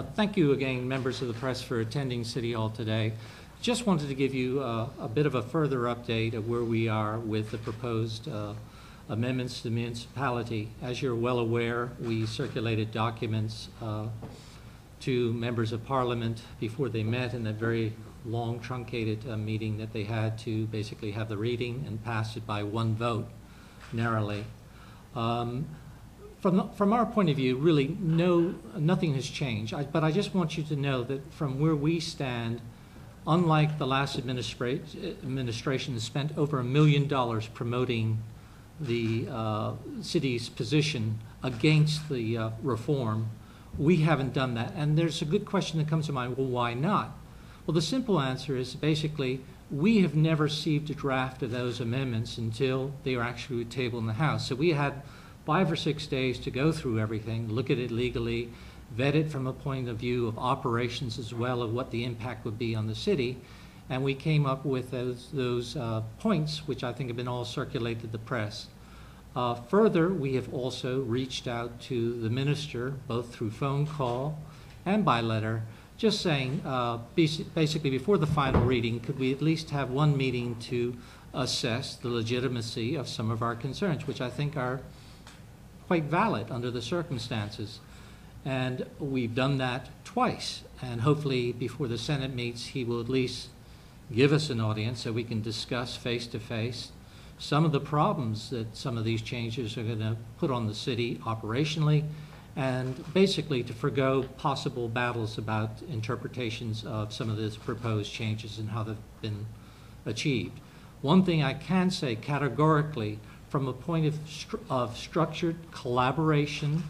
Thank you again, members of the press, for attending City Hall today. Just wanted to give you a bit of a further update of where we are with the proposed amendments to the municipality. As you're well aware, we circulated documents to members of Parliament before they met in that very long, truncated meeting that they had to basically have the reading and pass it by one vote, narrowly. From our point of view, really, nothing has changed. But I just want you to know that from where we stand, unlike the last administration that spent over $1 million promoting the city's position against the reform, we haven't done that. And there's a good question that comes to mind, well, why not? Well, the simple answer is basically we have never received a draft of those amendments until they were actually tabled in the House. So we had 5 or 6 days to go through everything, look at it legally, vet it from a point of view of operations as well, of what the impact would be on the city. And we came up with those points, which I think have been all circulated to the press. Further, we have also reached out to the minister, both through phone call and by letter, just saying, basically before the final reading, could we at least have one meeting to assess the legitimacy of some of our concerns, which I think are quite valid under the circumstances. And we've done that twice, and hopefully before the Senate meets, he will at least give us an audience so we can discuss face-to-face some of the problems that some of these changes are going to put on the city operationally, and basically to forgo possible battles about interpretations of some of these proposed changes and how they've been achieved. One thing I can say categorically, from a point of structured collaboration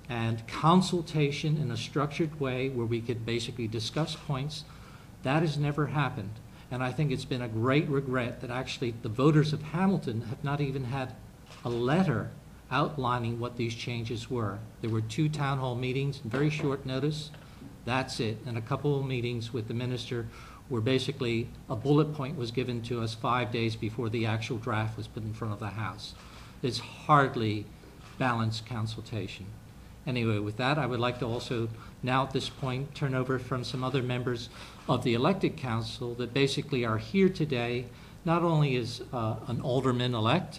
and consultation in a structured way where we could basically discuss points, that has never happened. And I think it's been a great regret that actually the voters of Hamilton have not even had a letter outlining what these changes were. There were 2 town hall meetings in very short notice. That's it. And a couple of meetings with the minister where basically a bullet point was given to us 5 days before the actual draft was put in front of the House. It's hardly balanced consultation. Anyway, with that, I would like to also now at this point turn over from some other members of the elected council that basically are here today, not only as an alderman-elect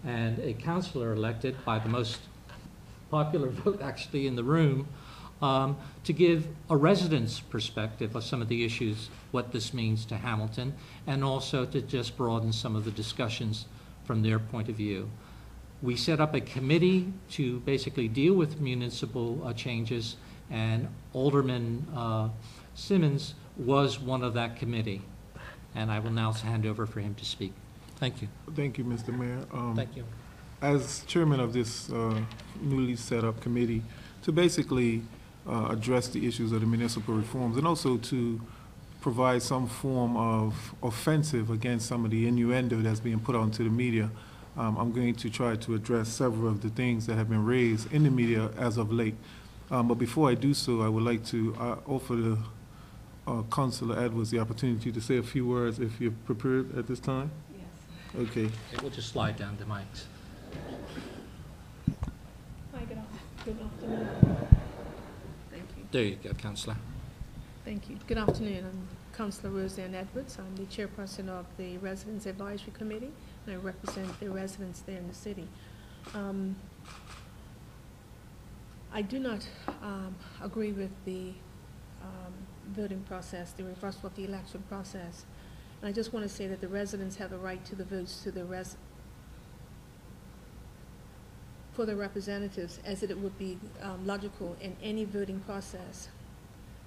and a councilor elected by the most popular vote actually in the room, to give a resident's perspective of some of the issues, what this means to Hamilton, and also to just broaden some of the discussions from their point of view. We set up a committee to basically deal with municipal changes, and Alderman Simmons was one of that committee. And I will now hand over for him to speak. Thank you. Thank you, Mr. Mayor. Thank you. As chairman of this newly set up committee, to basically address the issues of the municipal reforms and also to provide some form of offensive against some of the innuendo that's being put onto the media, I'm going to try to address several of the things that have been raised in the media as of late. But before I do so, I would like to offer the Councilor Edwards the opportunity to say a few words if you're prepared at this time. Yes. Okay. We'll just slide down the mics. Hi, good afternoon. Thank you. There you go, Councillor. Thank you. Good afternoon. I'm Councillor Roseanne Edwards. I'm the chairperson of the Residents Advisory Committee, and I represent the residents there in the city. I do not agree with the voting process, the reversal of the election process. And I just want to say that the residents have the right to the votes to the for the representatives, as it would be logical in any voting process.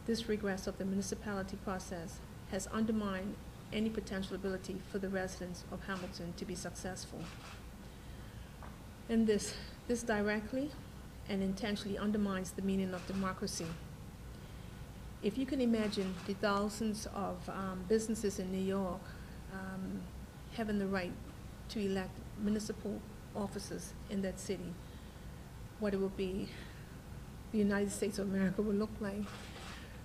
This regress of the municipality process has undermined any potential ability for the residents of Hamilton to be successful. And this directly and intentionally undermines the meaning of democracy. If you can imagine the thousands of businesses in New York having the right to elect municipal officers in that city, what it would be, the United States of America would look like.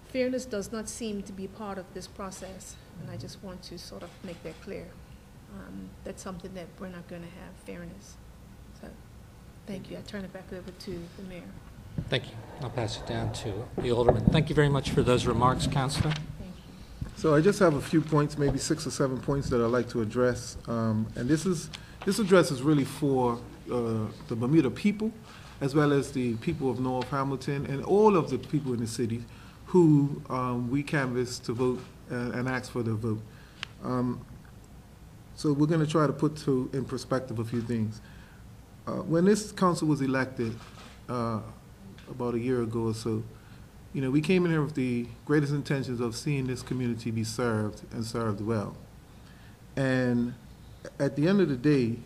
Fairness does not seem to be part of this process, and I just want to sort of make that clear. That's something that we're not going to have, fairness. So, thank you. I turn it back over to the mayor. Thank you. I'll pass it down to the Alderman. Thank you very much for those remarks, Councilor. So I just have a few points, maybe 6 or 7 points that I'd like to address. And this address is really for the Bermuda people, as well as the people of North Hamilton and all of the people in the city who we canvassed to vote and ask for their vote. So we're going to try to put in perspective a few things. When this council was elected about a year ago or so, you know, we came in here with the greatest intentions of seeing this community be served and served well. And at the end of the day,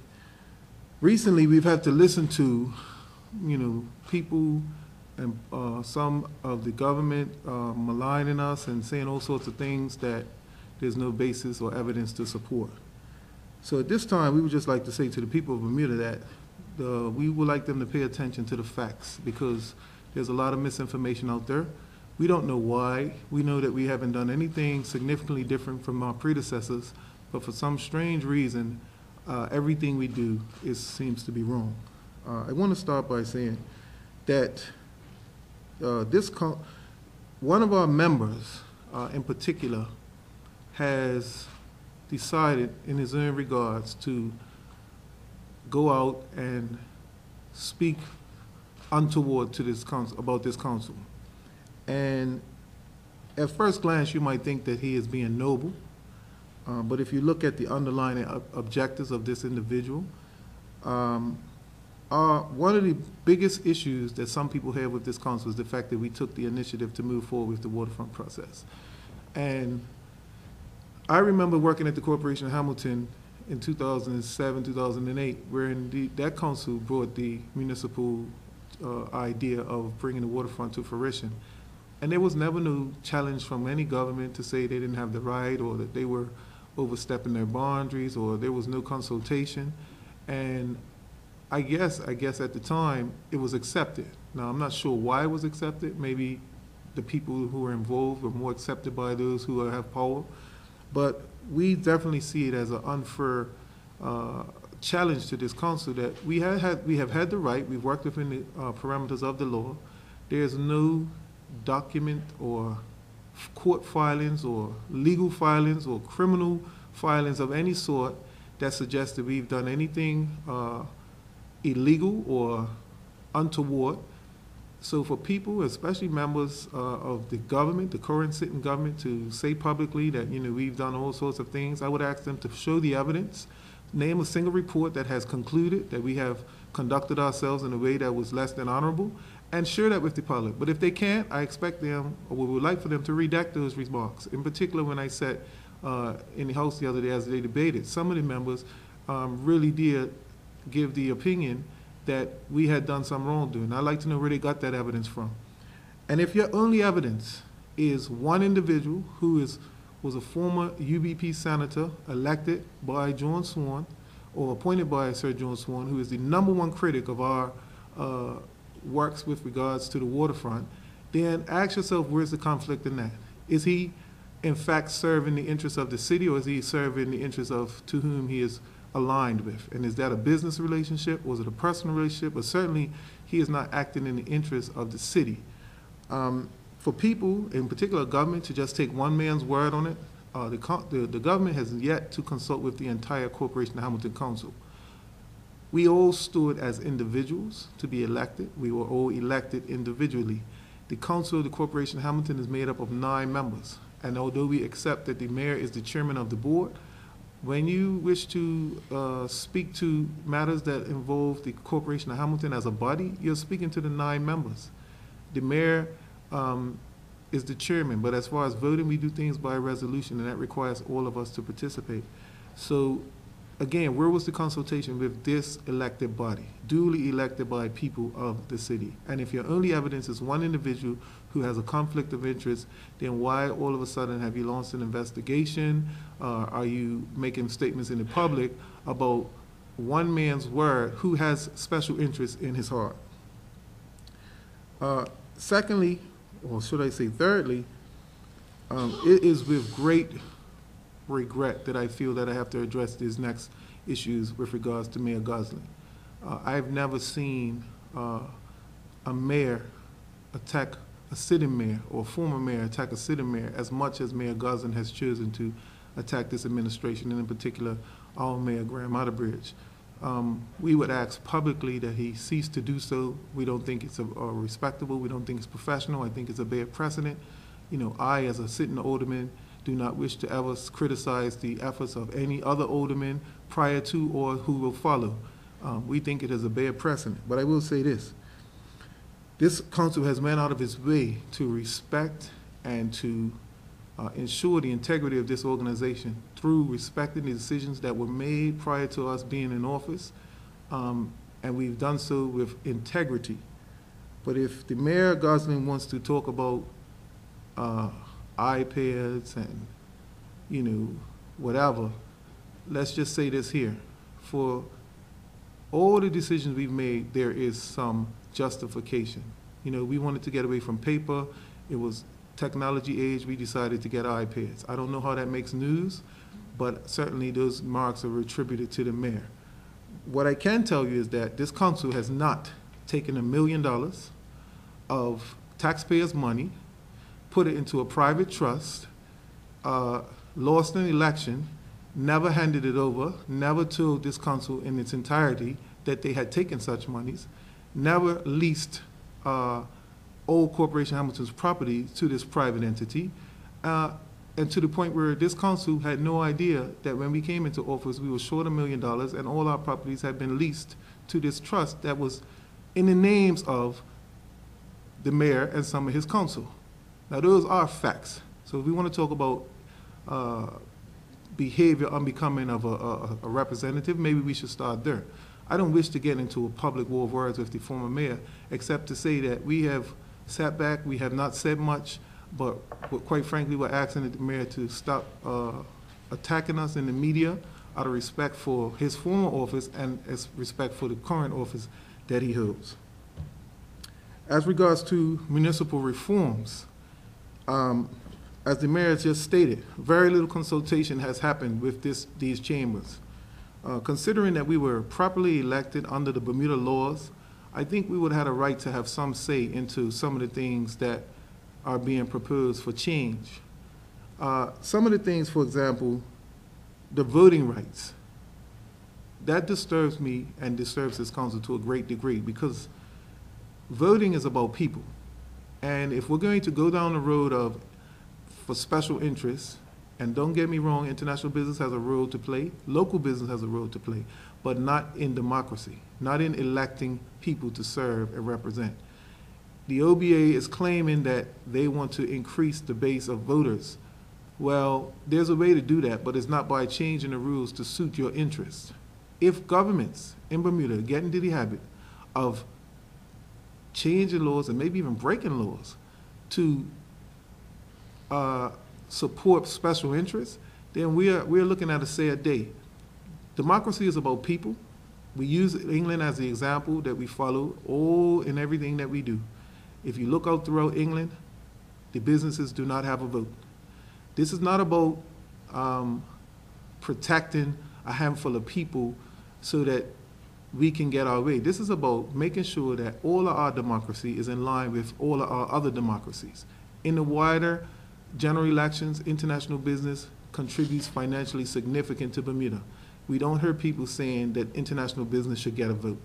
recently we've had to listen to, you know, people and some of the government maligning us and saying all sorts of things that there's no basis or evidence to support. So at this time, we would just like to say to the people of Bermuda that we would like them to pay attention to the facts, because there's a lot of misinformation out there. We don't know why. We know that we haven't done anything significantly different from our predecessors, but for some strange reason, everything we do seems to be wrong. I want to start by saying that one of our members in particular has decided in his own regards to go out and speak untoward to this council, about this council. And at first glance, you might think that he is being noble, but if you look at the underlying objectives of this individual, one of the biggest issues that some people have with this council is the fact that we took the initiative to move forward with the waterfront process. And I remember working at the Corporation of Hamilton in 2007, 2008, wherein that council brought the municipal idea of bringing the waterfront to fruition. And there was never no challenge from any government to say they didn't have the right, or that they were overstepping their boundaries, or there was no consultation. And I guess at the time it was accepted. Now, I'm not sure why it was accepted. Maybe the people who were involved were more accepted by those who have power. But we definitely see it as an unfair challenge to this council that we have had the right. We've worked within the parameters of the law. There's no document or court filings or legal filings or criminal filings of any sort that suggests that we've done anything illegal or untoward. So for people, especially members of the government, the current sitting government, to say publicly that, you know, we've done all sorts of things, I would ask them to show the evidence, name a single report that has concluded that we have conducted ourselves in a way that was less than honorable, and share that with the public. But if they can't, I expect them, or we would like for them, to redact those remarks. In particular, when I sat in the House the other day as they debated, some of the members really did give the opinion that we had done some wrongdoing. I'd like to know where they got that evidence from. And if your only evidence is one individual who was a former UBP senator elected by John Swan, or appointed by Sir John Swan, who is the #1 critic of our works with regards to the waterfront, then ask yourself, where's the conflict in that? Is he, in fact, serving the interests of the city, or is he serving the interests of to whom he is aligned with? And is that a business relationship? Was it a personal relationship? But certainly, he is not acting in the interest of the city. For people, in particular government, to just take one man's word on it, the government has yet to consult with the entire Corporation of Hamilton Council. We all stood as individuals to be elected. We were all elected individually. The Council of the Corporation of Hamilton is made up of 9 members. And although we accept that the mayor is the chairman of the board, when you wish to speak to matters that involve the Corporation of Hamilton as a body, you're speaking to the 9 members. The mayor is the chairman, but as far as voting, we do things by resolution, and that requires all of us to participate. So, again, where was the consultation with this elected body, duly elected by people of the city? And if your only evidence is one individual who has a conflict of interest, then why all of a sudden have you launched an investigation? Are you making statements in the public about one man's word who has special interest in his heart? Secondly, or should I say thirdly, it is with great regret that I feel that I have to address these next issues with regards to Mayor Gosling. I've never seen a mayor attack a sitting mayor or a former mayor attack a sitting mayor as much as Mayor Guzin has chosen to attack this administration, and in particular our Mayor Graham Otterbridge. We would ask publicly that he cease to do so. We don't think it's respectable. We don't think it's professional. I think it's a bad precedent. You know, I, as a sitting alderman, do not wish to ever criticize the efforts of any other alderman prior to or who will follow. We think it is a bad precedent. But I will say this. This council has went out of its way to respect and to ensure the integrity of this organization through respecting the decisions that were made prior to us being in office, and we've done so with integrity. But if the Mayor Gosling wants to talk about iPads and, you know, whatever, let's just say this here. For all the decisions we've made, there is some justification. You know, we wanted to get away from paper. It was technology age. We decided to get iPads. I don't know how that makes news, but certainly those marks are attributed to the mayor. What I can tell you is that this council has not taken $1 million of taxpayers' money, put it into a private trust, lost an election, never handed it over, never told this council in its entirety that they had taken such monies, never leased Old Corporation Hamilton's property to this private entity, and to the point where this council had no idea that when we came into office, we were short $1 million and all our properties had been leased to this trust that was in the names of the mayor and some of his council. Now, those are facts. So if we want to talk about behavior unbecoming of a representative, maybe we should start there. I don't wish to get into a public war of words with the former mayor, except to say that we have sat back, we have not said much, but quite frankly, we're asking the mayor to stop attacking us in the media out of respect for his former office and as respect for the current office that he holds. As regards to municipal reforms, as the mayor just stated, very little consultation has happened with these chambers. Considering that we were properly elected under the Bermuda laws, I think we would have had a right to have some say into some of the things that are being proposed for change. Some of the things, for example, the voting rights. That disturbs me and disturbs this council to a great degree because voting is about people. And if we're going to go down the road for special interests, and don't get me wrong, international business has a role to play, local business has a role to play, but not in democracy, not in electing people to serve and represent. The OBA is claiming that they want to increase the base of voters. Well, there's a way to do that, but it's not by changing the rules to suit your interests. If governments in Bermuda get into the habit of changing laws and maybe even breaking laws to support special interests, then we're looking at a sad day. Democracy is about people. We use England as the example that we follow all in everything that we do. If you look out throughout England, the businesses do not have a vote. This is not about protecting a handful of people so that we can get our way. This is about making sure that all of our democracy is in line with all of our other democracies. In the wider general elections, international business contributes financially significant to Bermuda. We don't hear people saying that international business should get a vote.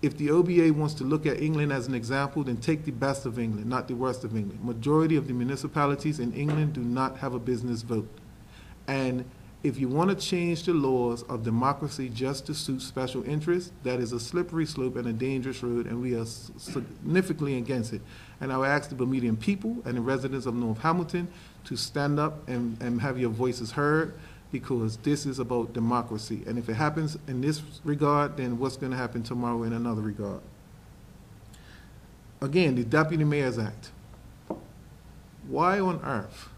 If the OBA wants to look at England as an example, then take the best of England, not the worst of England. Majority of the municipalities in England do not have a business vote. And if you want to change the laws of democracy just to suit special interests, that is a slippery slope and a dangerous road, and we are significantly against it. And I would ask the Bermudian people and the residents of North Hamilton to stand up and have your voices heard, because this is about democracy. And if it happens in this regard, then what's going to happen tomorrow in another regard? Again, the Deputy Mayor's Act. Why on earth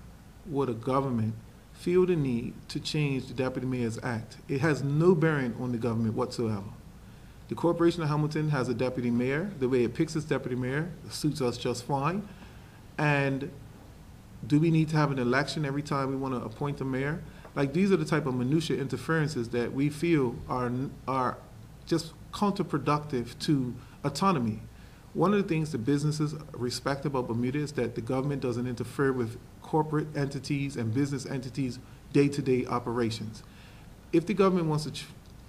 would a government feel the need to change the Deputy Mayor's Act? It has no bearing on the government whatsoever. The Corporation of Hamilton has a deputy mayor. The way it picks its deputy mayor suits us just fine. And do we need to have an election every time we want to appoint a mayor? Like, these are the type of minutiae interferences that we feel are just counterproductive to autonomy. One of the things the businesses respect about Bermuda is that the government doesn't interfere with corporate entities and business entities' day-to-day operations. If the government wants to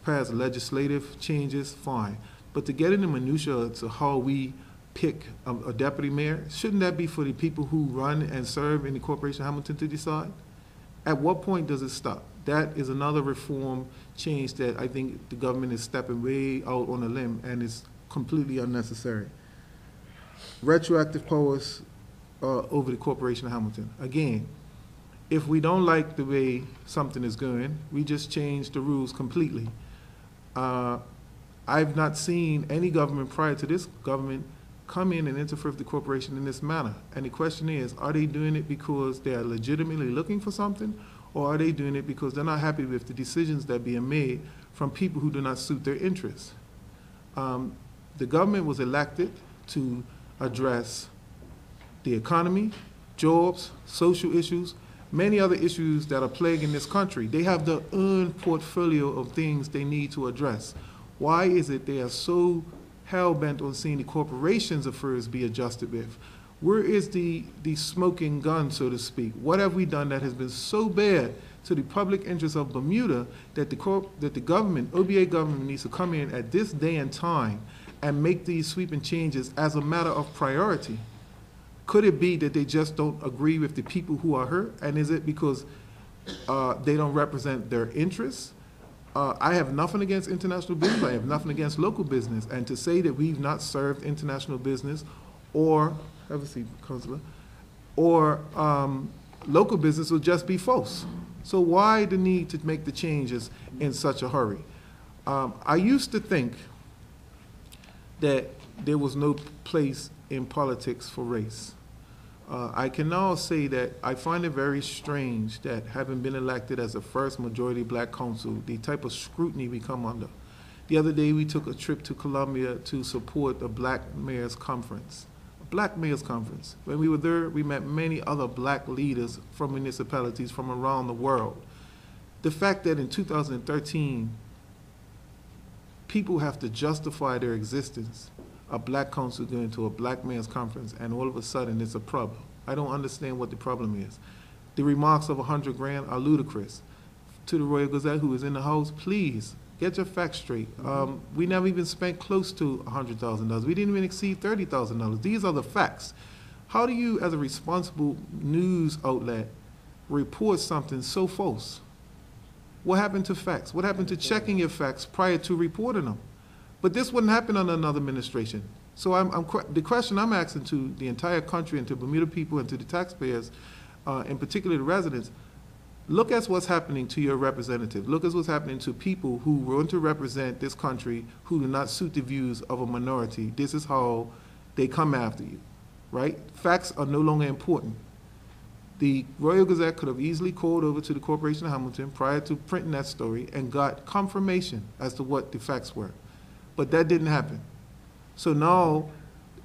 pass legislative changes, fine. But to get into minutia to how we pick a deputy mayor, shouldn't that be for the people who run and serve in the Corporation of Hamilton to decide? At what point does it stop? That is another reform change that I think the government is stepping way out on a limb and is completely unnecessary. Retroactive powers over the Corporation of Hamilton. Again, if we don't like the way something is going, we just change the rules completely. I've not seen any government prior to this government come in and interfere with the corporation in this manner. And the question is, are they doing it because they are legitimately looking for something, or are they doing it because they're not happy with the decisions that are being made from people who do not suit their interests? The government was elected to address the economy, jobs, social issues, many other issues that are plaguing this country. They have their own portfolio of things they need to address. Why is it they are so hell-bent on seeing the corporation's affairs be adjusted with? Where is the smoking gun, so to speak? What have we done that has been so bad to the public interest of Bermuda that the government, OBA government, needs to come in at this day and time and make these sweeping changes as a matter of priority? Could it be that they just don't agree with the people who are hurt? And is it because they don't represent their interests? I have nothing against international business. I have nothing against local business. And to say that we've not served international business or, have a seat, Councilor, or local business would just be false. So why the need to make the changes in such a hurry? I used to think that there was no place in politics for race. I can now say that I find it very strange that having been elected as the first majority black council, the type of scrutiny we come under. The other day we took a trip to Columbia to support a Black Mayors Conference. A Black Mayors Conference. When we were there, we met many other black leaders from municipalities from around the world. The fact that in 2013, people have to justify their existence, a black council going to a Black Mayors Conference, and all of a sudden it's a problem. I don't understand what the problem is. The remarks of 100 grand are ludicrous. To the Royal Gazette, who is in the House, please get your facts straight. We never even spent close to $100,000. We didn't even exceed $30,000. These are the facts. How do you, as a responsible news outlet, report something so false? What happened to facts? What happened to checking your facts prior to reporting them? But this wouldn't happen under another administration. So the question I'm asking to the entire country and to Bermuda people and to the taxpayers, in particular the residents, look at what's happening to your representative. Look at what's happening to people who want to represent this country who do not suit the views of a minority. This is how they come after you, right? Facts are no longer important. The Royal Gazette could have easily called over to the Corporation of Hamilton prior to printing that story and got confirmation as to what the facts were. But that didn't happen. So now,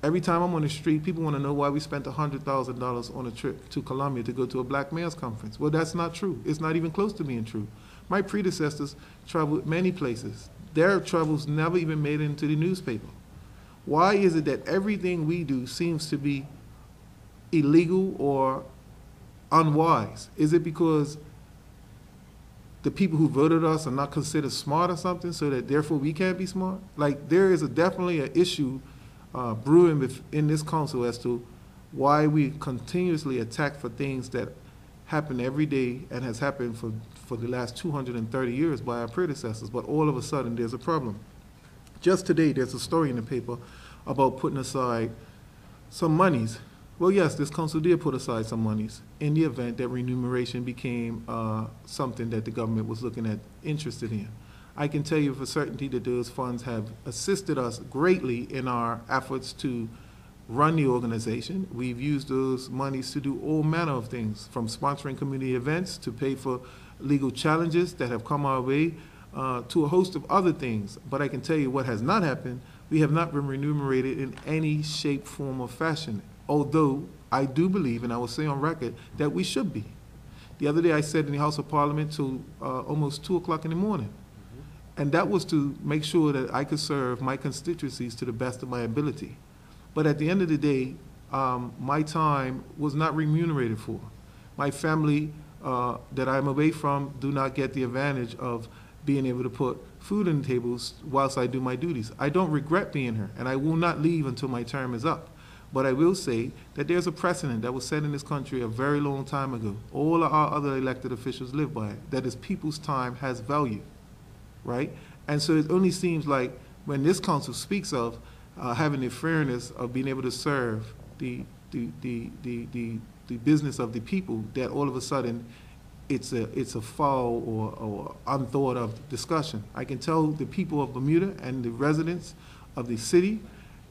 every time I'm on the street, people want to know why we spent $100,000 on a trip to Columbia to go to a Black Mayors Conference. Well, that's not true. It's not even close to being true. My predecessors traveled many places. Their travels never even made it into the newspaper. Why is it that everything we do seems to be illegal or unwise? Is it because the people who voted us are not considered smart or something, so that therefore we can't be smart? Like, there is definitely an issue brewing within this council as to why we continuously attack for things that happen every day and has happened for the last 230 years by our predecessors, but all of a sudden there's a problem. Just today there's a story in the paper about putting aside some monies. Well, yes, this council did put aside some monies in the event that remuneration became something that the government was looking at, interested in. I can tell you for certainty that those funds have assisted us greatly in our efforts to run the organization. We've used those monies to do all manner of things, from sponsoring community events to pay for legal challenges that have come our way, to a host of other things. But I can tell you what has not happened. We have not been remunerated in any shape, form, or fashion. Although I do believe, and I will say on record, that we should be. The other day I sat in the House of Parliament till almost 2 o'clock in the morning. And that was to make sure that I could serve my constituencies to the best of my ability. But at the end of the day, my time was not remunerated for. My family that I'm away from do not get the advantage of being able to put food on the tables whilst I do my duties. I don't regret being here, and I will not leave until my term is up. But I will say that there's a precedent that was set in this country a very long time ago. All of our other elected officials live by it, that is people's time has value, right? And so it only seems like when this council speaks of having the fairness of being able to serve the business of the people, that all of a sudden it's a foul or unthought of discussion. I can tell the people of Bermuda and the residents of the city,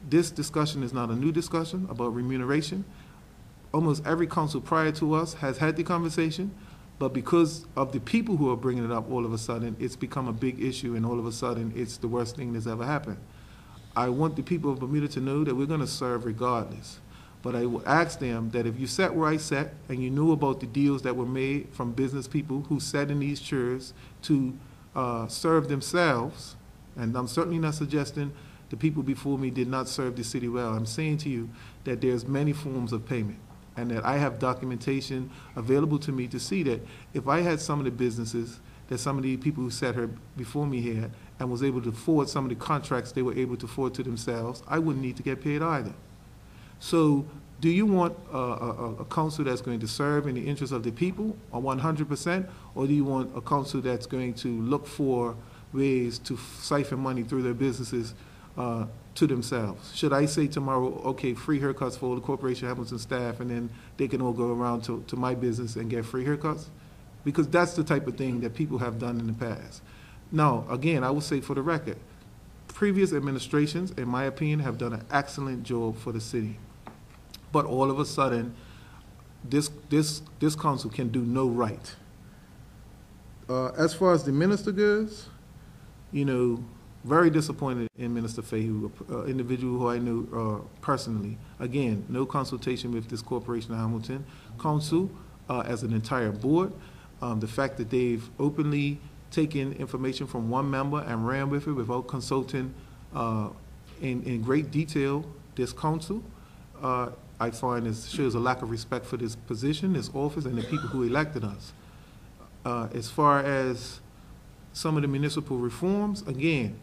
this discussion is not a new discussion about remuneration. Almost every council prior to us has had the conversation, but because of the people who are bringing it up, all of a sudden it's become a big issue, and all of a sudden it's the worst thing that's ever happened. I want the people of Bermuda to know that we're going to serve regardless. But I will ask them that if you sat where I sat and you knew about the deals that were made from business people who sat in these chairs to serve themselves, and I'm certainly not suggesting the people before me did not serve the city well. I'm saying to you that there's many forms of payment, and that I have documentation available to me to see that if I had some of the businesses that some of the people who sat here before me had and was able to forward some of the contracts they were able to forward to themselves, I wouldn't need to get paid either. So do you want a council that's going to serve in the interest of the people 100%, or do you want a council that's going to look for ways to siphon money through their businesses to themselves? Should I say tomorrow, okay, free haircuts for all the Corporation Hamilton staff, and then they can all go around to my business and get free haircuts? Because that's the type of thing that people have done in the past. Now, again, I will say for the record, previous administrations, in my opinion, have done an excellent job for the city. But all of a sudden, this council can do no right. As far as the minister goes, you know, very disappointed in Minister Fahey, an individual who I knew personally. Again, no consultation with this Corporation of Hamilton Council as an entire board. The fact that they've openly taken information from one member and ran with it without consulting in great detail this council, I find shows a lack of respect for this position, this office, and the people who elected us. As far as some of the municipal reforms, again,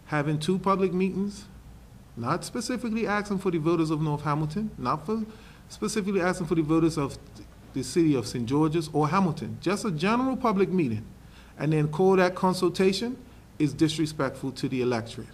having 2 public meetings, not specifically asking for the voters of North Hamilton, not for specifically asking for the voters of the city of St. George's or Hamilton, just a general public meeting, and then call that consultation is disrespectful to the electorate.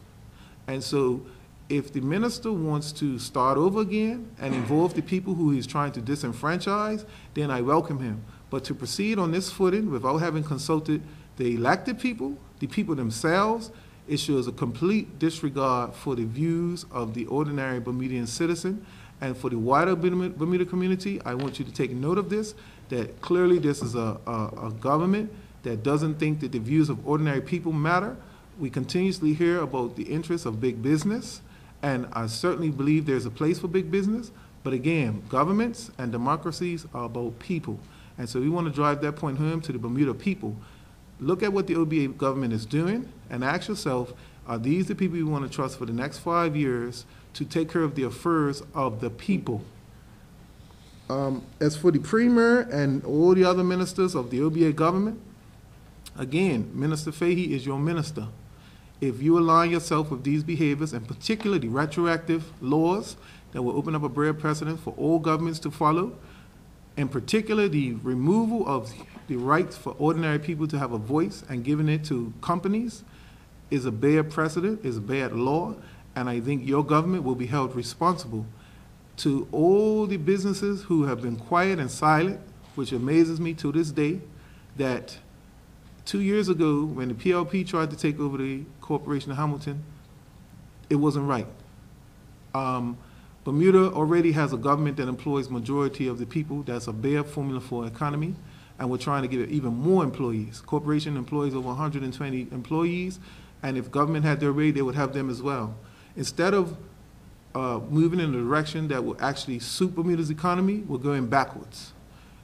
And so if the minister wants to start over again and involve the people who he's trying to disenfranchise, then I welcome him. But to proceed on this footing without having consulted the elected people, the people themselves, it shows a complete disregard for the views of the ordinary Bermudian citizen. And for the wider Bermuda community, I want you to take note of this, that clearly this is a government that doesn't think that the views of ordinary people matter. We continuously hear about the interests of big business, and I certainly believe there's a place for big business, but again, governments and democracies are about people. And so we want to drive that point home to the Bermuda people. Look at what the OBA government is doing and ask yourself, are these the people you want to trust for the next 5 years to take care of the affairs of the people? As for the Premier and all the other ministers of the OBA government, again, Minister Fahey is your minister. If you align yourself with these behaviors, and particularly the retroactive laws that will open up a broad precedent for all governments to follow, in particular the removal of the rights for ordinary people to have a voice and giving it to companies, is a bad precedent, is a bad law, and I think your government will be held responsible. To all the businesses who have been quiet and silent, which amazes me to this day, that 2 years ago, when the PLP tried to take over the Corporation of Hamilton, it wasn't right. Bermuda already has a government that employs majority of the people. That's a bare formula for economy, and we're trying to give it even more employees. Corporation employs over 120 employees, and if government had their way, they would have them as well. Instead of moving in a direction that will actually suit Bermuda's economy, we're going backwards.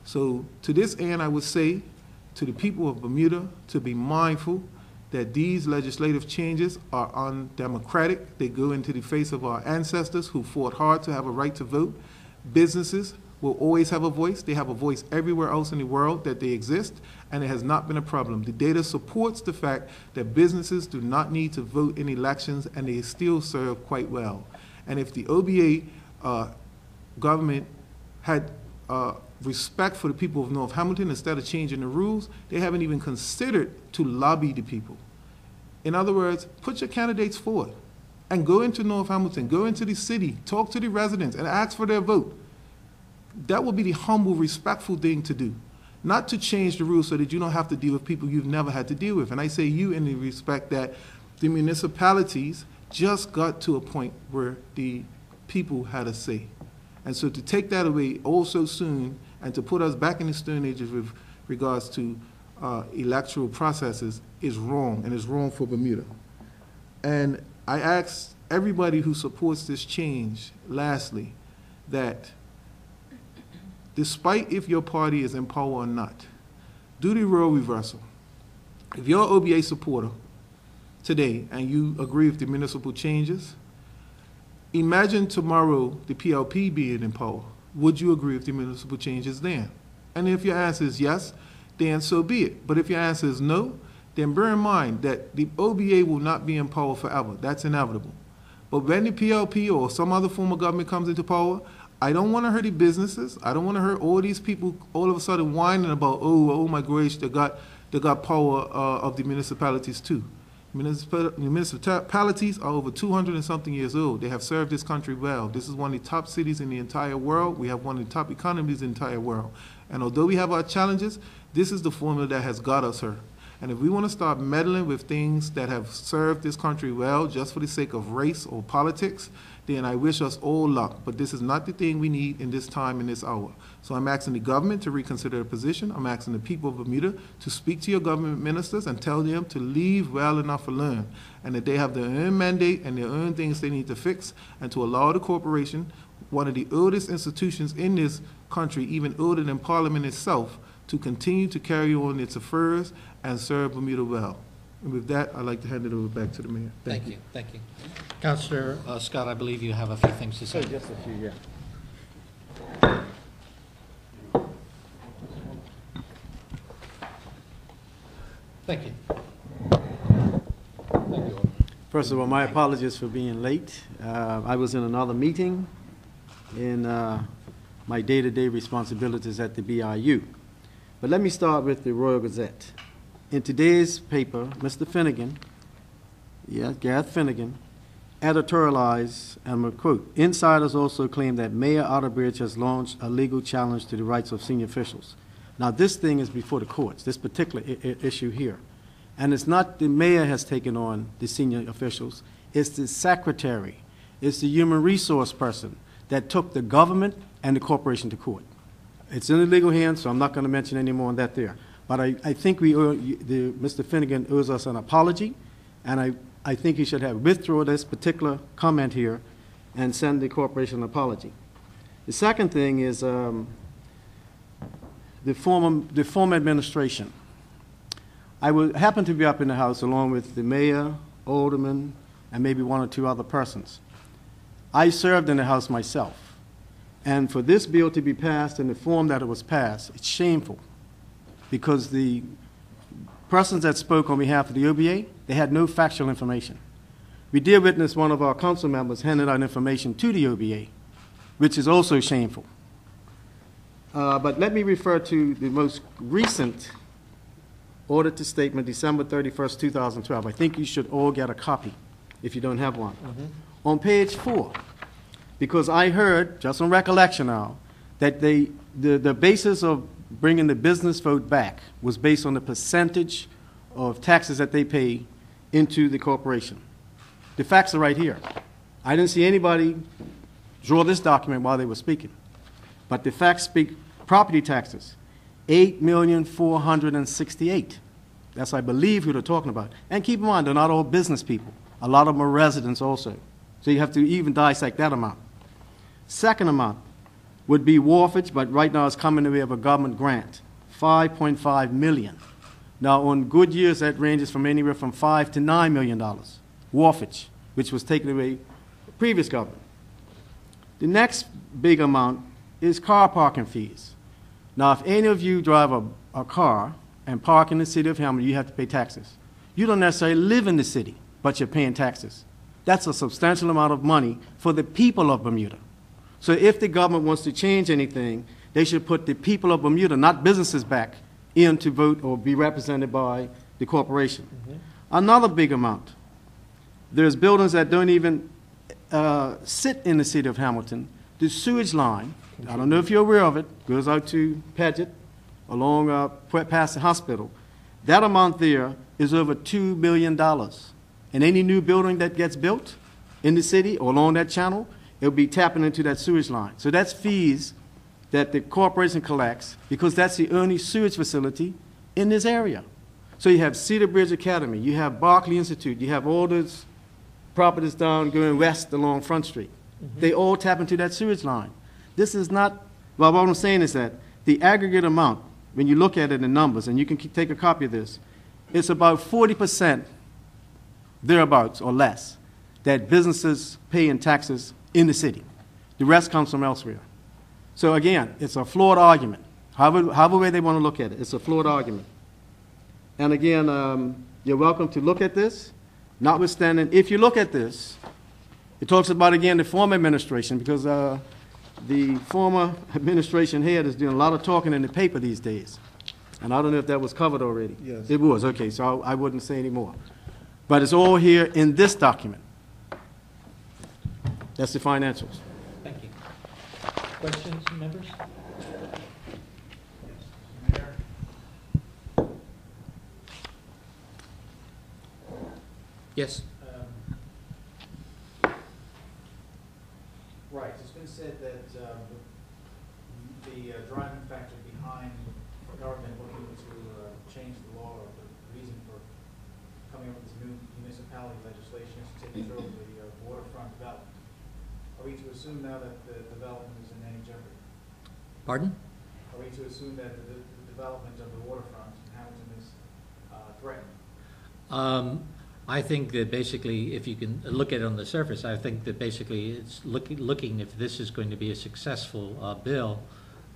So to this end, I would say to the people of Bermuda to be mindful that these legislative changes are undemocratic. They go into the face of our ancestors who fought hard to have a right to vote. Businesses will always have a voice. They have a voice everywhere else in the world that they exist, and it has not been a problem. The data supports the fact that businesses do not need to vote in elections, and they still serve quite well. And if the OBA government had respect for the people of North Hamilton, instead of changing the rules, they haven't even considered to lobby the people. In other words, put your candidates forward and go into North Hamilton, go into the city, talk to the residents and ask for their vote. That would be the humble, respectful thing to do. Not to change the rules so that you don't have to deal with people you've never had to deal with. And I say you in the respect that the municipalities just got to a point where the people had a say. And so to take that away all so soon and to put us back in the Stone Ages with regards to electoral processes is wrong, and is wrong for Bermuda. And I ask everybody who supports this change, lastly, that despite if your party is in power or not, do the role reversal. If you're an OBA supporter today and you agree with the municipal changes, imagine tomorrow the PLP being in power. Would you agree with the municipal changes then? And if your answer is yes, then so be it. But if your answer is no, then bear in mind that the OBA will not be in power forever. That's inevitable. But when the PLP or some other form of government comes into power, I don't want to hurt the businesses. I don't want to hurt all these people all of a sudden whining about, oh my gosh, they got power of the municipalities too. Municipalities are over 200 and something years old. They have served this country well. This is one of the top cities in the entire world. We have one of the top economies in the entire world. And although we have our challenges, this is the formula that has got us here. And if we want to start meddling with things that have served this country well just for the sake of race or politics, then I wish us all luck. But this is not the thing we need in this time, in this hour. So I'm asking the government to reconsider their position. I'm asking the people of Bermuda to speak to your government ministers and tell them to leave well enough alone, and that they have their own mandate and their own things they need to fix, and to allow the corporation, one of the oldest institutions in this country, even older than Parliament itself, to continue to carry on its affairs and serve Bermuda well. And with that, I'd like to hand it over back to the mayor. Thank you. Thank you. Councillor Scott, I believe you have a few things to say. Just a few, yeah. Thank you. Thank you. First of all, my apologies for being late. I was in another meeting in my day-to-day responsibilities at the BIU. But let me start with the Royal Gazette. In today's paper, Mr. Finnegan, Gareth Finnegan, editorialized, and I'm going to quote, "Insiders also claim that Mayor Outerbridge has launched a legal challenge to the rights of senior officials." Now, this thing is before the courts, this particular issue here. And it's not the mayor has taken on the senior officials, it's the secretary, it's the human resource person that took the government and the corporation to court. It's in the legal hands, so I'm not going to mention any more on that there. But I think we owe, Mr. Finnegan owes us an apology, and I think he should have withdrawn this particular comment here and send the corporation an apology. The second thing is the former administration. I happened to be up in the House along with the mayor, alderman, and maybe one or two other persons. I served in the House myself. And for this bill to be passed in the form that it was passed, it's shameful, because the persons that spoke on behalf of the OBA, they had no factual information. We did witness one of our council members handing out information to the OBA, which is also shameful. But let me refer to the most recent auditor statement, December 31st, 2012. I think you should all get a copy if you don't have one. On page 4, because I heard, just on recollection now, that the basis of bringing the business vote back was based on the percentage of taxes that they pay into the corporation. The facts are right here. I didn't see anybody draw this document while they were speaking. But the facts speak. Property taxes, $8,468,000. That's, I believe, who they're talking about. And keep in mind, they're not all business people. A lot of them are residents also. So you have to even dissect that amount. Second amount would be wharfage, but right now it's coming in the way of a government grant, $5.5 million. Now, on good years, that ranges from anywhere from $5 to $9 million. Wharfage, which was taken away previous government. The next big amount is car parking fees. Now, if any of you drive a car and park in the city of Hamilton, you have to pay taxes. You don't necessarily live in the city, but you're paying taxes. That's a substantial amount of money for the people of Bermuda. So if the government wants to change anything, they should put the people of Bermuda, not businesses, back in to vote or be represented by the corporation. Another big amount. There's buildings that don't even sit in the city of Hamilton. The sewage line, I don't know if you're aware of it, goes out to Paget along past the hospital. That amount there is over $2 million. And any new building that gets built in the city or along that channel, it'll be tapping into that sewage line. So that's fees that the corporation collects because that's the only sewage facility in this area. So you have Cedar Bridge Academy, you have Berkeley Institute, you have all those properties down going west along Front Street. They all tap into that sewage line. This is not, well, what I'm saying is that the aggregate amount, when you look at it in numbers, and you can take a copy of this, it's about 40% thereabouts or less that businesses pay in taxes in the city. The rest comes from elsewhere. So again, it's a flawed argument. However way they want to look at it, it's a flawed argument. And again, you're welcome to look at this. Notwithstanding, if you look at this, it talks about, again, the former administration, because the former administration head is doing a lot of talking in the paper these days. And I don't know if that was covered already. Yes. It was, okay, so I wouldn't say any more. But it's all here in this document. That's the financials. Thank you. Questions, members? Yes. Right, it's been said that the driving factor behind government looking to change the law, or the reason for coming up with this new municipality legislation is to take control of the waterfront development. Are we to assume now that the development is in any jeopardy? Pardon? Are we to assume that the development of the waterfront in Hamilton is threatened? I think that basically, if you can look at it on the surface, I think that basically it's looking if this is going to be a successful bill,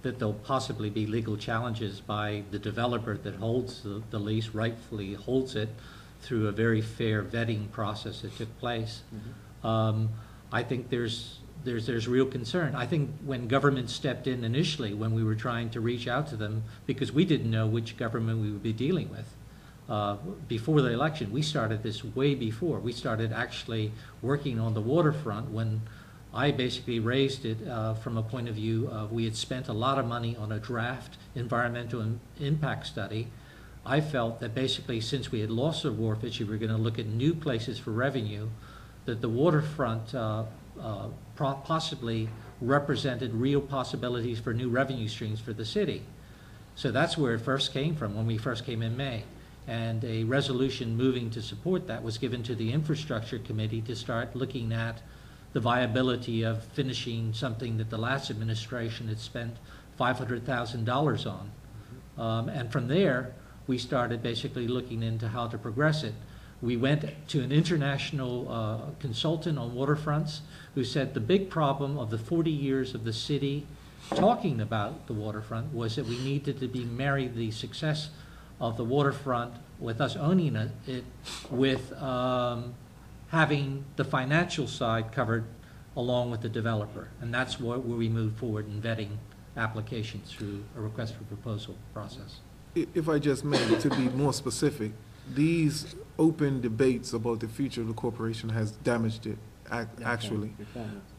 that there'll possibly be legal challenges by the developer that holds the lease, rightfully holds it through a very fair vetting process that took place. I think there's real concern. I think when government stepped in initially, when we were trying to reach out to them, because we didn't know which government we would be dealing with, before the election, we started this way before. We started actually working on the waterfront when I basically raised it from a point of view of we had spent a lot of money on a draft environmental impact study. I felt that basically since we had lost the wharfage, we were going to look at new places for revenue, that the waterfront possibly represented real possibilities for new revenue streams for the city. So that's where it first came from when we first came in May. And a resolution moving to support that was given to the infrastructure committee to start looking at the viability of finishing something that the last administration had spent $500,000 on. And from there, we started basically looking into how to progress it. We went to an international consultant on waterfronts who said the big problem of the 40 years of the city talking about the waterfront was that we needed to be married the success of the waterfront with us owning it with having the financial side covered along with the developer. And that's where we moved forward in vetting applications through a request for proposal process. If I just may, to be more specific, these open debates about the future of the corporation has damaged it, actually.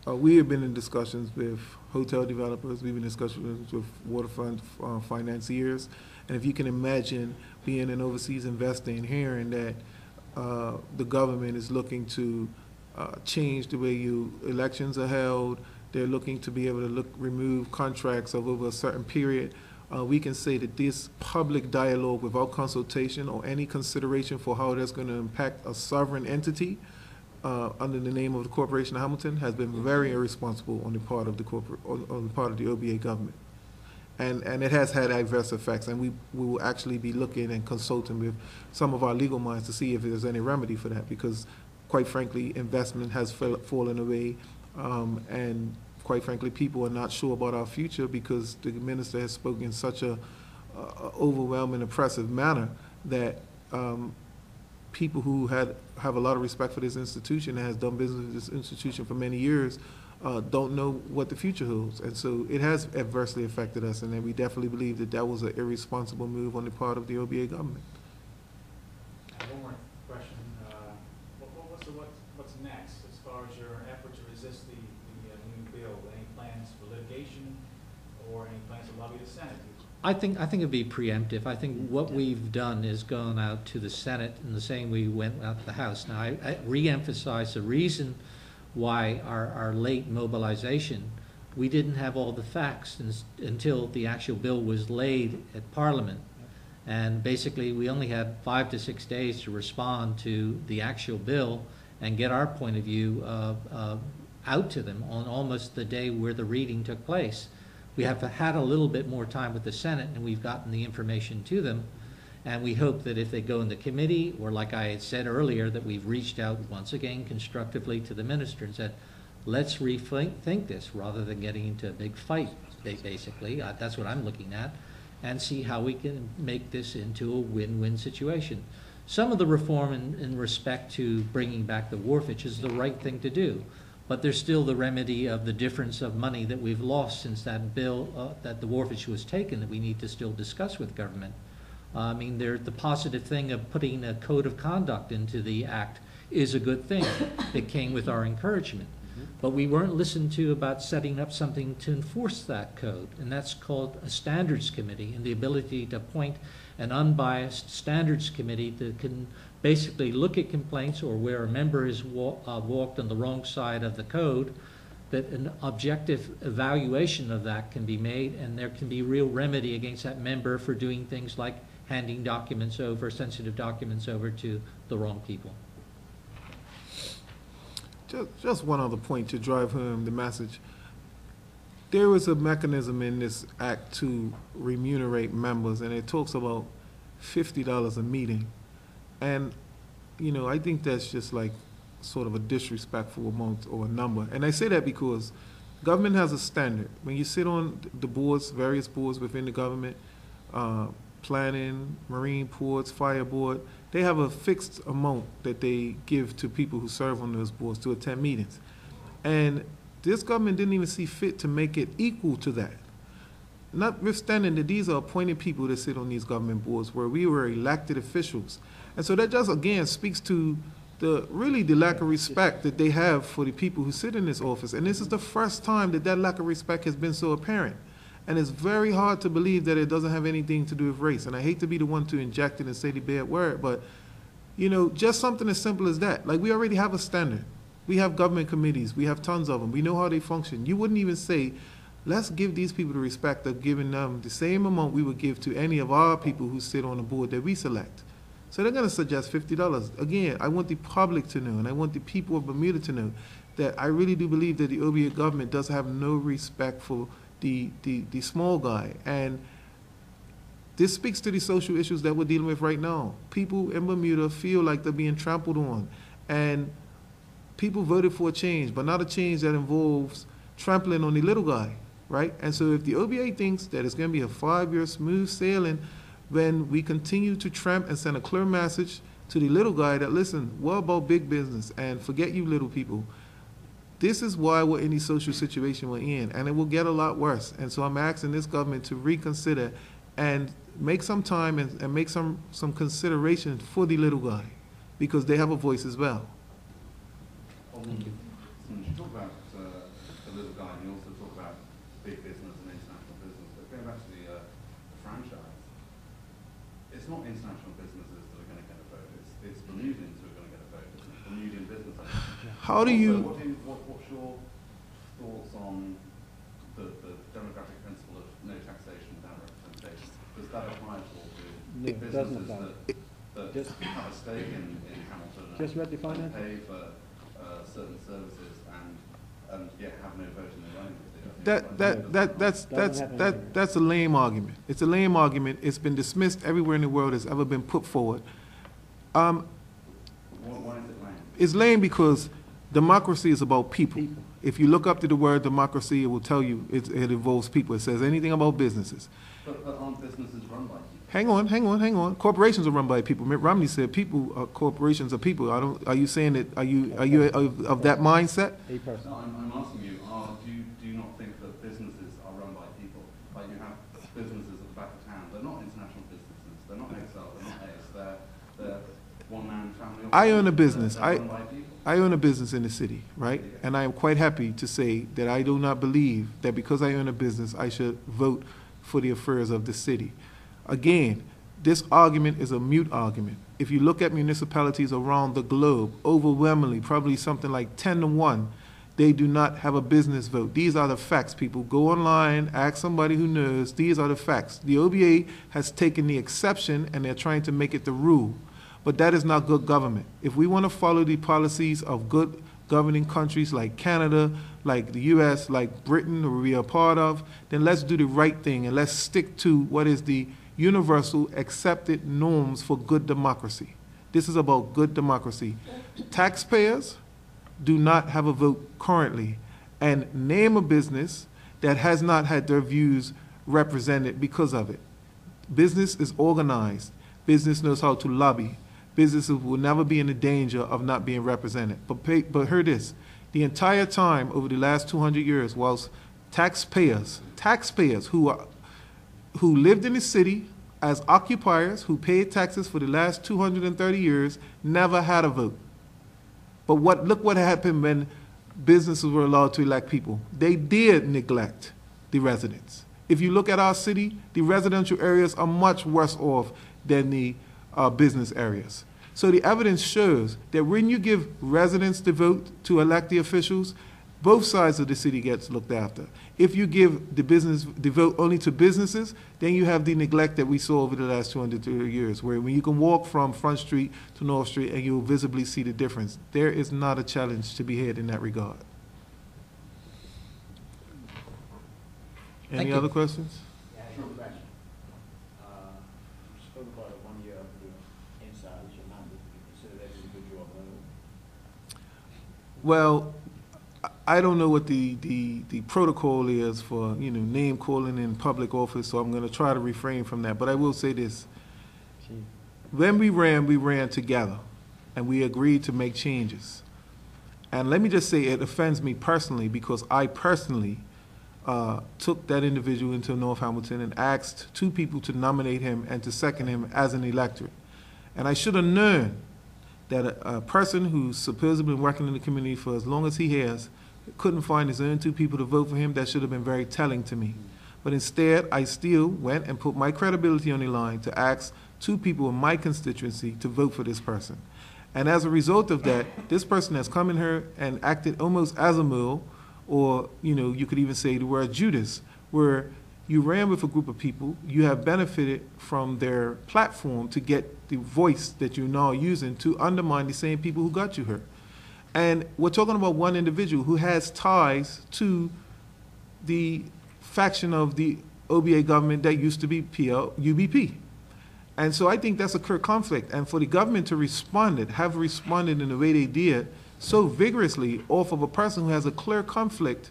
We have been in discussions with hotel developers, we've been in discussions with waterfront financiers, and if you can imagine being an overseas investor and hearing that the government is looking to change the way elections are held, they're looking to be able to remove contracts of over a certain period, we can say that this public dialogue without consultation or any consideration for how that's going to impact a sovereign entity under the name of the Corporation of Hamilton has been very irresponsible on the part of the on the part of the OBA government. And it has had adverse effects, and we will actually be looking and consulting with some of our legal minds to see if there's any remedy for that, because quite frankly, investment has fallen away, and quite frankly, people are not sure about our future because the minister has spoken in such a overwhelming, oppressive manner that people who have a lot of respect for this institution and has done business with this institution for many years don't know what the future holds. And so it has adversely affected us, and then we definitely believe that that was an irresponsible move on the part of the OBA government. One more question. What's next as far as your effort to resist the new bill? Any plans for litigation or any plans to lobby the Senate? I think it'd be preemptive. I think what we've done is gone out to the Senate in the same way we went out to the House. Now, I re-emphasize the reason why our late mobilization, we didn't have all the facts until the actual bill was laid at Parliament. And basically, we only had 5 to 6 days to respond to the actual bill and get our point of view out to them on almost the day where the reading took place. We have had a little bit more time with the Senate, and we've gotten the information to them. And we hope that if they go into committee, or like I had said earlier, that we've reached out once again constructively to the minister and said, let's rethink this rather than getting into a big fight, basically. That's what I'm looking at, and see how we can make this into a win-win situation. Some of the reform in respect to bringing back the wharfage is the right thing to do, but there's still the remedy of the difference of money that we've lost since that bill, that the wharfage was taken, that we need to still discuss with government. I mean, the positive thing of putting a code of conduct into the act is a good thing. It came with our encouragement. But we weren't listened to about setting up something to enforce that code, and that's called a standards committee, and the ability to appoint an unbiased standards committee that can basically look at complaints or where a member has walked on the wrong side of the code, that an objective evaluation of that can be made, and there can be real remedy against that member for doing things like handing documents over, sensitive documents over to the wrong people. Just one other point to drive home the message. There is a mechanism in this act to remunerate members, and it talks about $50 a meeting. And, you know, I think that's just like sort of a disrespectful amount or a number. And I say that because government has a standard. When you sit on the boards, various boards within the government, planning, marine ports, fire board, they have a fixed amount that they give to people who serve on those boards to attend meetings. And this government didn't even see fit to make it equal to that. Notwithstanding that these are appointed people that sit on these government boards where we were elected officials. And so that just, again, speaks to the lack of respect that they have for the people who sit in this office. And this is the first time that that lack of respect has been so apparent. And it's very hard to believe that it doesn't have anything to do with race. And I hate to be the one to inject it and say the bad word, but, you know, just something as simple as that. Like, we already have a standard. We have government committees. We have tons of them. We know how they function. You wouldn't even say, let's give these people the respect of giving them the same amount we would give to any of our people who sit on the board that we select. So they're going to suggest $50. Again, I want the public to know, and I want the people of Bermuda to know, that I really do believe that the OBA government does have no respect for the small guy. And this speaks to the social issues that we're dealing with right now. People in Bermuda feel like they're being trampled on. And people voted for a change, but not a change that involves trampling on the little guy, right? And so if the OBA thinks that it's going to be a 5-year smooth sailing, then we continue to tramp and send a clear message to the little guy that, listen, what about big business? And forget you little people. This is why we're in the social situation we're in, and it will get a lot worse. And so I'm asking this government to reconsider and make some time and make some consideration for the little guy, because they have a voice as well. Thank you. You talk about the little guy, and you also talk about big business and international business. But going back to the franchise, it's not international businesses that are going to get a vote. It's Bermudians who are going to get a vote. It's Bermudian businesses. How do you? What's your thoughts on the democratic principle of no taxation without representation? Does that apply to businesses that have a stake in Hamilton Just read the and finance. pay for certain services and and yet have no vote in the running. That's a lame argument. It's a lame argument. It's been dismissed everywhere in the world it's ever been put forward. Why is it lame? It's lame because democracy is about people. If you look up to the word democracy, it will tell you it involves people. It says anything about businesses. But aren't businesses run by people? Hang on. Corporations are run by people. Mitt Romney said corporations are people. Are you saying that? Are you of that mindset? A person. No, I'm asking you, do you not think that businesses are run by people? Like you have businesses at the back of town. They're not international businesses. They're not Excel. They're not ACE. They're one-man family. I own a business. They're run by people. I own a business in the city, right? And I am quite happy to say that I do not believe that because I own a business, I should vote for the affairs of the city. Again, this argument is a mute argument. If you look at municipalities around the globe, overwhelmingly, probably something like 10-1, they do not have a business vote. These are the facts, people. Go online, ask somebody who knows. These are the facts. The OBA has taken the exception and they're trying to make it the rule. But that is not good government. If we want to follow the policies of good governing countries like Canada, like the US, like Britain, who we are part of, then let's do the right thing and let's stick to what is the universal accepted norms for good democracy. This is about good democracy. Taxpayers do not have a vote currently, and name a business that has not had their views represented because of it. Business is organized. Business knows how to lobby. Businesses will never be in the danger of not being represented. But hear this, the entire time over the last 200 years, whilst taxpayers who lived in the city as occupiers, who paid taxes for the last 230 years, never had a vote. But look what happened when businesses were allowed to elect people. They did neglect the residents. If you look at our city, the residential areas are much worse off than the business areas. So the evidence shows that when you give residents the vote to elect the officials, both sides of the city gets looked after. If you give the vote only to businesses, then you have the neglect that we saw over the last 230 years, where when you can walk from Front Street to North Street and you'll visibly see the difference. There is not a challenge to be had in that regard. Any other questions? Yeah, I have a question. You spoke about a 1 year of the inside, which you consider that as a good job. Well, I don't know what the protocol is for, name calling in public office, so I'm going to try to refrain from that. But I will say this. When we ran together, and we agreed to make changes. And let me just say it offends me personally because I personally took that individual into North Hamilton and asked 2 people to nominate him and to second him as an electorate. And I should have known that a person who's supposedly been working in the community for as long as he has couldn't find his own 2 people to vote for him. That should have been very telling to me. But instead, I still went and put my credibility on the line to ask 2 people in my constituency to vote for this person. And as a result of that, this person has come in here and acted almost as a mule, or, you could even say the word Judas, where you ran with a group of people, you have benefited from their platform to get the voice that you're now using to undermine the same people who got you here. And we're talking about one individual who has ties to the faction of the OBA government that used to be UBP. And so I think that's a clear conflict. And for the government to have responded in the way they did, so vigorously off of a person who has a clear conflict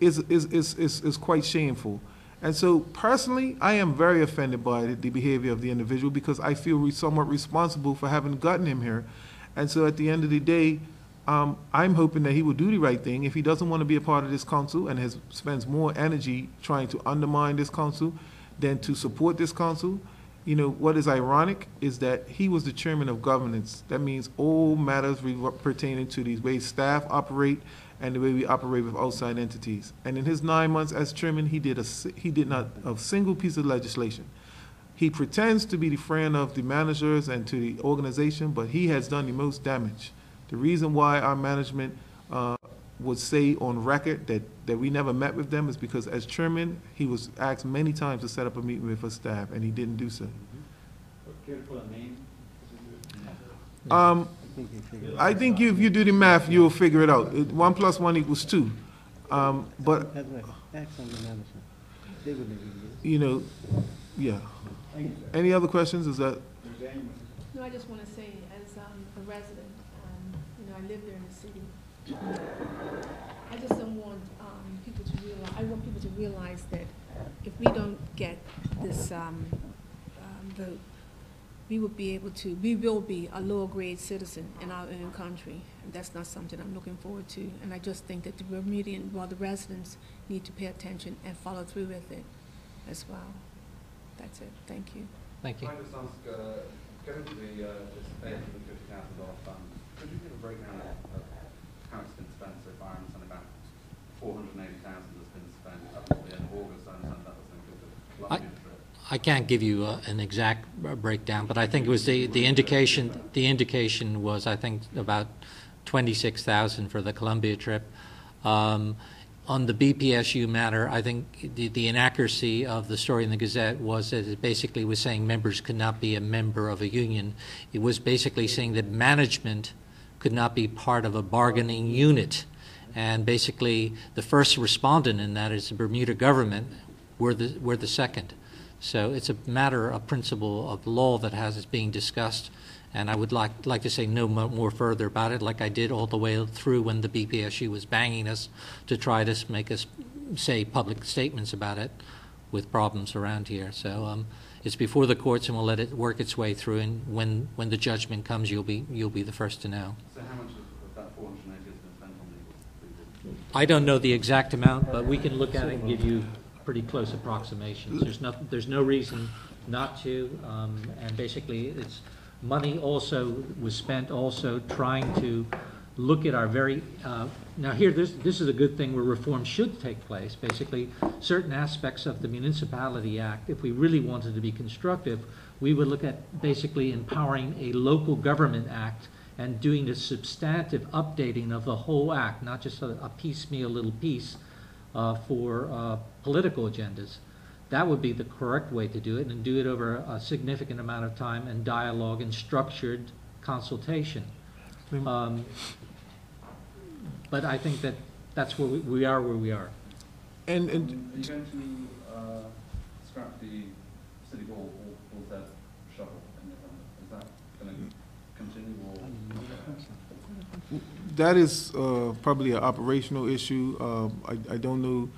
is quite shameful. And so personally, I am very offended by the behavior of the individual because I feel we're somewhat responsible for having gotten him here. And so at the end of the day, I'm hoping that he will do the right thing. If he doesn't want to be a part of this council and spends more energy trying to undermine this council than to support this council, what is ironic is that he was the chairman of governance. That means all matters pertaining to the way staff operate and the way we operate with outside entities. And in his 9 months as chairman, he did not a single piece of legislation. He pretends to be the friend of the managers and to the organization, but he has done the most damage. The reason why our management would say on record that we never met with them is because as chairman, he was asked many times to set up a meeting with his staff, and he didn't do so. Care to put a name? I think if you do the math, you'll figure it out. 1 + 1 = 2. But, That's right. Ask on the manager. They would never get it. you know, yeah. Any other questions? Is that, No, I just want to say, as a resident, I live there in the city. I just don't want people to realize, I want people to realize that if we don't get this vote, we will be a lower grade citizen in our own country. And that's not something I'm looking forward to. And I just think that the the residents need to pay attention and follow through with it as well. That's it. Thank you. Thank you. Can I just ask, going to this $850,000 fund, could you give a breakdown of how it's been spent so far? I understand about $480,000 has been spent up to the end of August. I understand that was included the Columbia trip. I can't give you an exact breakdown, but I think it was the indication. The indication was, I think, about 26,000 for the Columbia trip. On the BPSU matter, I think the inaccuracy of the story in the Gazette was that it basically was saying members could not be a member of a union. It was basically saying that management could not be part of a bargaining unit. And basically, the first respondent in that is the Bermuda government. We're the second. So it's a matter of principle of law that is being discussed. And I would like to say no more further about it, like I did all the way through when the BPSU was banging us to try to make us say public statements about it with problems around here. So it's before the courts, and we'll let it work its way through. And when the judgment comes, you'll be the first to know. So how much of that 480 has been spent on legal? I don't know the exact amount, but we can look at it and give you pretty close approximations. There's no reason not to, and basically it's money also was spent also trying to look at our very, now here, this is a good thing where reform should take place. Basically, certain aspects of the Municipality Act, if we really wanted to be constructive, we would look at basically empowering a local government act and doing a substantive updating of the whole act, not just a piecemeal little piece for political agendas. That would be the correct way to do it, and do it over a significant amount of time and dialogue and structured consultation. But I think that's where we are where we are. and Are you going to scrap the City Hall or that shovel in November? Is that going to continue or? that is probably an operational issue. I don't know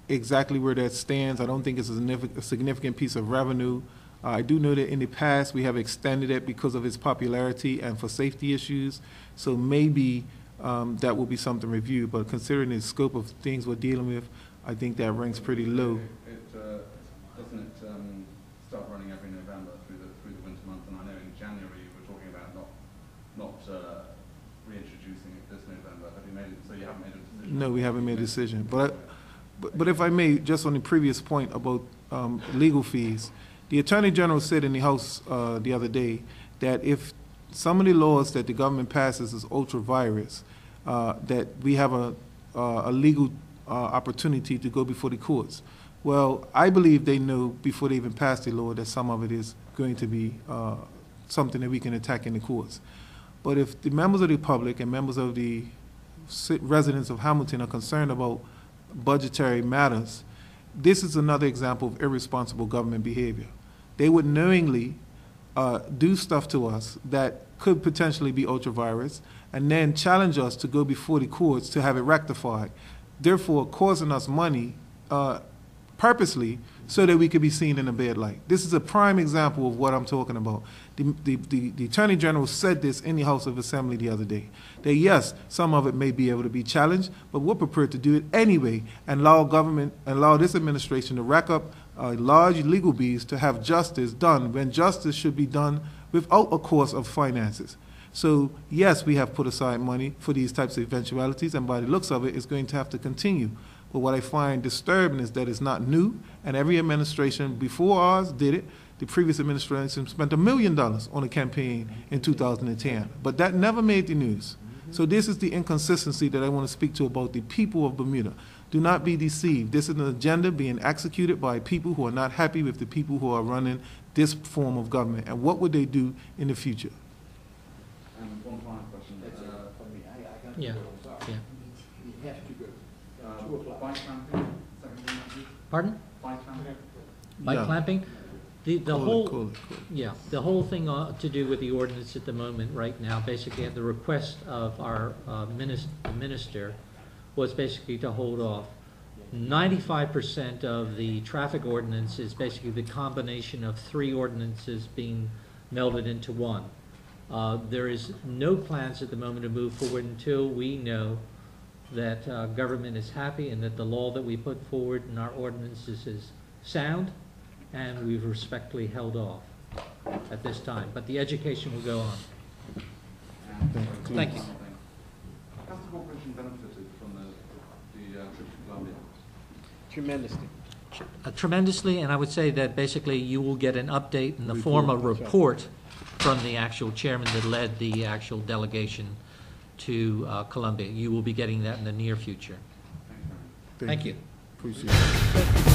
exactly where that stands. I don't think it's a significant piece of revenue. I do know that in the past we have extended it because of its popularity and for safety issues. So maybe that will be something reviewed. But considering the scope of things we're dealing with, I think that ranks pretty low. Doesn't it start running every November through the winter months? And I know in January you were talking about not reintroducing it this November. Have you made it? So you haven't made a decision? No, we haven't made a decision. But if I may, just on the previous point about legal fees, the Attorney General said in the House the other day that if some of the laws that the government passes is ultra-virus, that we have a legal opportunity to go before the courts. Well, I believe they know before they even pass the law that some of it is going to be something that we can attack in the courts. But if the members of the public and members of the residents of Hamilton are concerned about budgetary matters, this is another example of irresponsible government behavior. They would knowingly do stuff to us that could potentially be ultra-virus and then challenge us to go before the courts to have it rectified, therefore causing us money purposely so that we could be seen in a bad light. This is a prime example of what I'm talking about. The Attorney General said this in the House of Assembly the other day, that yes, some of it may be able to be challenged, but we're prepared to do it anyway and allow this administration to rack up large legal fees to have justice done when justice should be done without a cost of finances. So yes, we have put aside money for these types of eventualities, and by the looks of it, it's going to have to continue. But what I find disturbing is that it's not new, and every administration before ours did it. The previous administration spent $1 million on a campaign in 2010, but that never made the news. So this is the inconsistency that I want to speak to about the people of Bermuda. Do not be deceived. This is an agenda being executed by people who are not happy with the people who are running this form of government. And what would they do in the future? And one final question. That's it from me. I got Yeah. to go. Sorry. Yeah. You have to go. 2 o'clock. Bike clamping, second, Pardon? bike clamping. By Yeah. clamping? The Cool it, whole, cool it, cool it. yeah, the whole thing to do with the ordinance at the moment, right now, basically at the request of our minister, was basically to hold off. 95% of the traffic ordinance is basically the combination of 3 ordinances being melded into one. There is no plans at the moment to move forward until we know that government is happy and that the law that we put forward in our ordinances is sound, and we've respectfully held off at this time. But the education will go on. Thank you. Has the corporation benefited from the trip to Colombia? Tremendously. Tremendously, and I would say that basically you will get an update in the form of report from the actual chairman that led the actual delegation to Colombia. You will be getting that in the near future. Thanks very much. Thank you. Appreciate it.